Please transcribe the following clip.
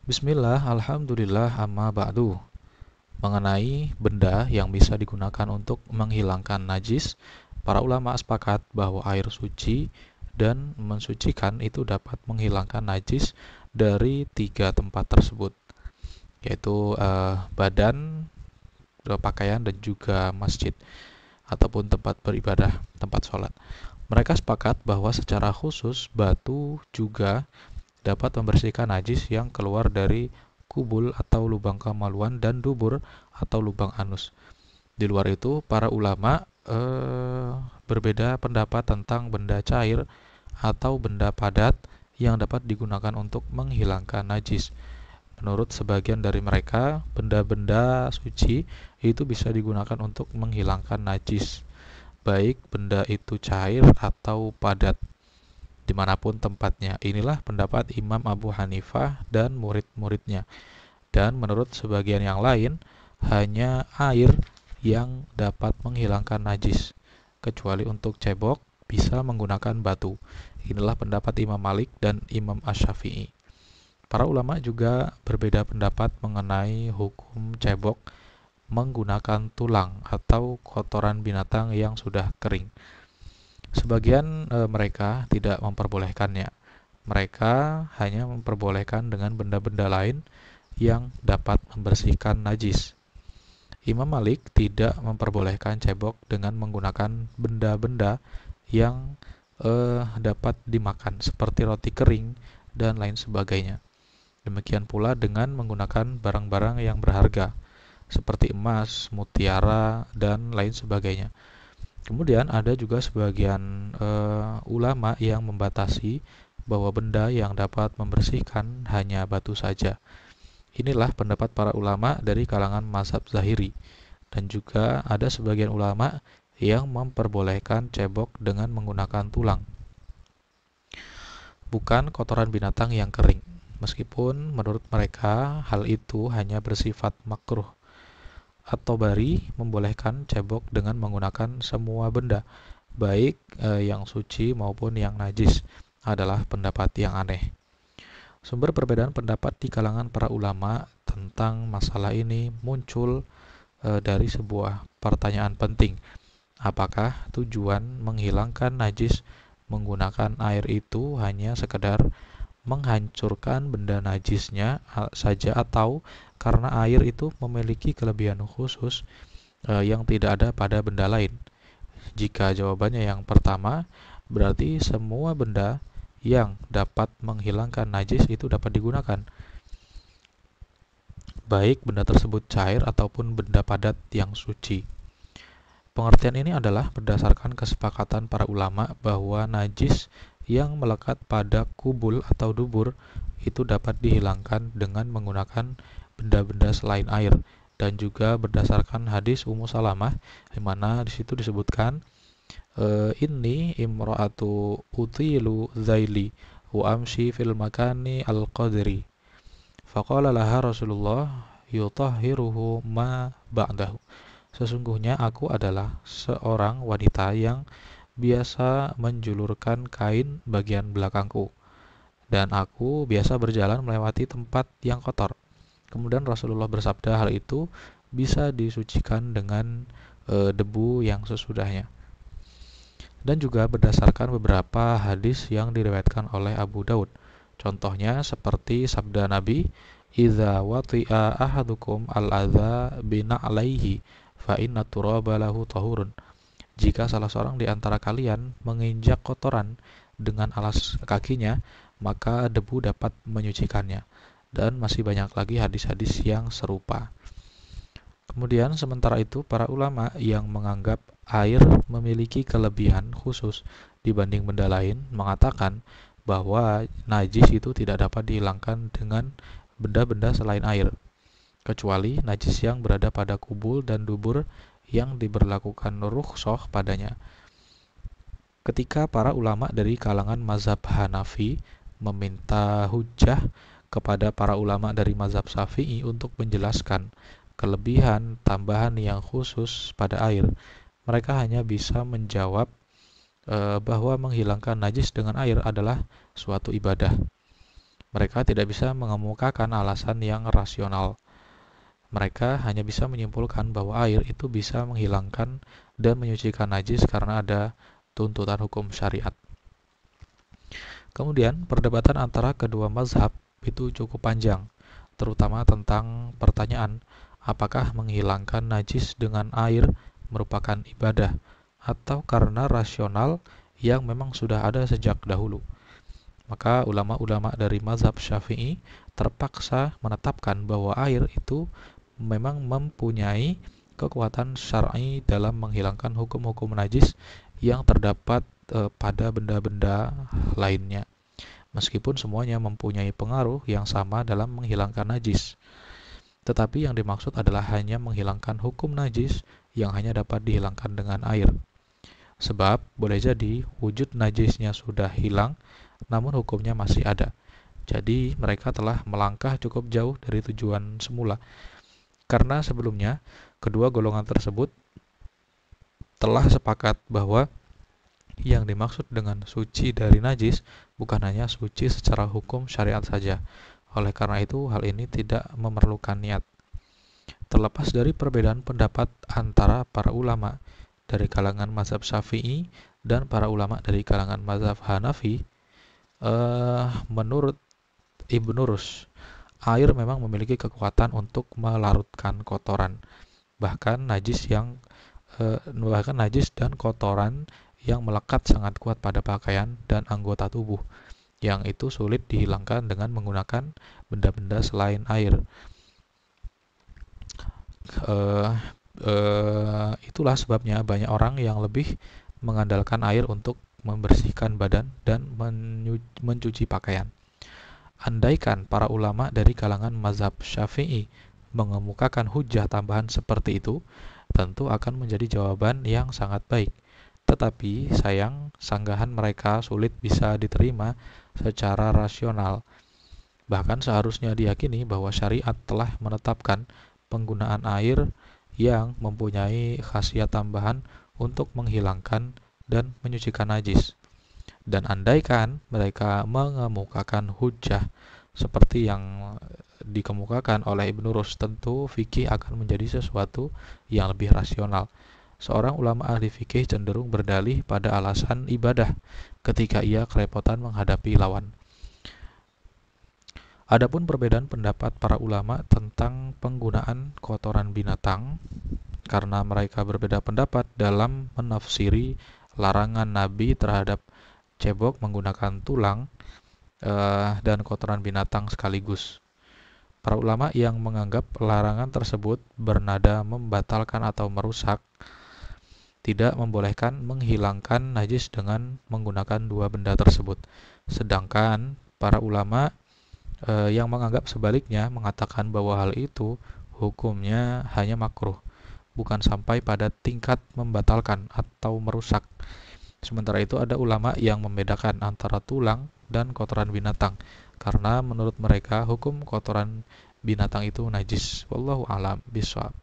Bismillah, alhamdulillah, amma ba'du. Mengenai benda yang bisa digunakan untuk menghilangkan najis, para ulama sepakat bahwa air suci dan mensucikan itu dapat menghilangkan najis dari tiga tempat tersebut, yaitu badan, pakaian, dan juga masjid ataupun tempat beribadah, tempat sholat. Mereka sepakat bahwa secara khusus batu juga dapat membersihkan najis yang keluar dari kubul atau lubang kemaluan dan dubur atau lubang anus. Di luar itu, para ulama berbeda pendapat tentang benda cair atau benda padat yang dapat digunakan untuk menghilangkan najis. Menurut sebagian dari mereka, benda-benda suci itu bisa digunakan untuk menghilangkan najis, baik benda itu cair atau padat dimanapun tempatnya. Inilah pendapat Imam Abu Hanifah dan murid-muridnya. Dan menurut sebagian yang lain, hanya air yang dapat menghilangkan najis, kecuali untuk cebok bisa menggunakan batu. Inilah pendapat Imam Malik dan Imam Asy-Syafi'i. Para ulama juga berbeda pendapat mengenai hukum cebok menggunakan tulang atau kotoran binatang yang sudah kering. Sebagian mereka tidak memperbolehkannya. Mereka hanya memperbolehkan dengan benda-benda lain yang dapat membersihkan najis. Imam Malik tidak memperbolehkan cebok dengan menggunakan benda-benda yang dapat dimakan seperti roti kering dan lain sebagainya. Demikian pula dengan menggunakan barang-barang yang berharga seperti emas, mutiara, dan lain sebagainya. Kemudian ada juga sebagian ulama yang membatasi bahwa benda yang dapat membersihkan hanya batu saja. Inilah pendapat para ulama dari kalangan mazhab Zahiri. Dan juga ada sebagian ulama yang memperbolehkan cebok dengan menggunakan tulang, bukan kotoran binatang yang kering. Meskipun menurut mereka hal itu hanya bersifat makruh. At-Tabari membolehkan cebok dengan menggunakan semua benda, baik yang suci maupun yang najis, adalah pendapat yang aneh. Sumber perbedaan pendapat di kalangan para ulama tentang masalah ini muncul dari sebuah pertanyaan penting. Apakah tujuan menghilangkan najis menggunakan air itu hanya sekedar menghancurkan benda najisnya saja, atau karena air itu memiliki kelebihan khusus yang tidak ada pada benda lain? Jika jawabannya yang pertama, berarti semua benda yang dapat menghilangkan najis itu dapat digunakan, baik benda tersebut cair ataupun benda padat yang suci. Pengertian ini adalah berdasarkan kesepakatan para ulama bahwa najis yang melekat pada kubul atau dubur itu dapat dihilangkan dengan menggunakan benda-benda selain air, dan juga berdasarkan hadis Ummu Salamah di mana di situ disebutkan inni imra'atu utilu zaili wa amshi fil makani al-qadri faqala laha Rasulullah yutahhiruhu ma ba'dahu. Sesungguhnya aku adalah seorang wanita yang biasa menjulurkan kain bagian belakangku, dan aku biasa berjalan melewati tempat yang kotor. Kemudian Rasulullah bersabda hal itu bisa disucikan dengan debu yang sesudahnya. Dan juga berdasarkan beberapa hadis yang diriwayatkan oleh Abu Daud. Contohnya seperti sabda Nabi, "Idza wati'a ahadukum al-adza bina'laihi fa inna turaba lahu tahurun." Jika salah seorang di antara kalian menginjak kotoran dengan alas kakinya, maka debu dapat menyucikannya. Dan masih banyak lagi hadis-hadis yang serupa. Kemudian sementara itu para ulama yang menganggap air memiliki kelebihan khusus dibanding benda lain mengatakan bahwa najis itu tidak dapat dihilangkan dengan benda-benda selain air, kecuali najis yang berada pada kubul dan dubur yang diberlakukan rukhsah padanya. Ketika para ulama dari kalangan mazhab Hanafi meminta hujjah kepada para ulama dari mazhab Syafi'i untuk menjelaskan kelebihan tambahan yang khusus pada air, mereka hanya bisa menjawab bahwa menghilangkan najis dengan air adalah suatu ibadah. Mereka tidak bisa mengemukakan alasan yang rasional. Mereka hanya bisa menyimpulkan bahwa air itu bisa menghilangkan dan menyucikan najis karena ada tuntutan hukum syariat. Kemudian, perdebatan antara kedua mazhab itu cukup panjang, terutama tentang pertanyaan apakah menghilangkan najis dengan air merupakan ibadah atau karena rasional yang memang sudah ada sejak dahulu. Maka ulama-ulama dari mazhab Syafi'i terpaksa menetapkan bahwa air itu memang mempunyai kekuatan syar'i dalam menghilangkan hukum-hukum najis yang terdapat pada benda-benda lainnya. Meskipun semuanya mempunyai pengaruh yang sama dalam menghilangkan najis. Tetapi yang dimaksud adalah hanya menghilangkan hukum najis yang hanya dapat dihilangkan dengan air. Sebab boleh jadi wujud najisnya sudah hilang, namun hukumnya masih ada. Jadi mereka telah melangkah cukup jauh dari tujuan semula. Karena sebelumnya, kedua golongan tersebut telah sepakat bahwa yang dimaksud dengan suci dari najis bukan hanya suci secara hukum syariat saja. Oleh karena itu, hal ini tidak memerlukan niat. Terlepas dari perbedaan pendapat antara para ulama dari kalangan mazhab Syafi'i dan para ulama dari kalangan mazhab Hanafi, menurut Ibnu Rus, air memang memiliki kekuatan untuk melarutkan kotoran, bahkan najis dan kotoran yang melekat sangat kuat pada pakaian dan anggota tubuh, yang itu sulit dihilangkan dengan menggunakan benda-benda selain air. Itulah sebabnya banyak orang yang lebih mengandalkan air untuk membersihkan badan dan mencuci pakaian. Andaikan para ulama dari kalangan mazhab Syafi'i mengemukakan hujah tambahan seperti itu, tentu akan menjadi jawaban yang sangat baik. Tetapi sayang, sanggahan mereka sulit bisa diterima secara rasional. Bahkan seharusnya diyakini bahwa syariat telah menetapkan penggunaan air yang mempunyai khasiat tambahan untuk menghilangkan dan menyucikan najis. Dan andaikan mereka mengemukakan hujah seperti yang dikemukakan oleh Ibnu Rus, tentu fikih akan menjadi sesuatu yang lebih rasional. Seorang ulama ahli fikih cenderung berdalih pada alasan ibadah ketika ia kerepotan menghadapi lawan. Adapun perbedaan pendapat para ulama tentang penggunaan kotoran binatang, karena mereka berbeda pendapat dalam menafsiri larangan Nabi terhadap cebok menggunakan tulang dan kotoran binatang sekaligus. Para ulama yang menganggap larangan tersebut bernada membatalkan atau merusak, tidak membolehkan menghilangkan najis dengan menggunakan dua benda tersebut. Sedangkan para ulama yang menganggap sebaliknya mengatakan bahwa hal itu hukumnya hanya makruh, bukan sampai pada tingkat membatalkan atau merusak. Sementara itu ada ulama yang membedakan antara tulang dan kotoran binatang, karena menurut mereka hukum kotoran binatang itu najis. Wallahu a'lam bishawab.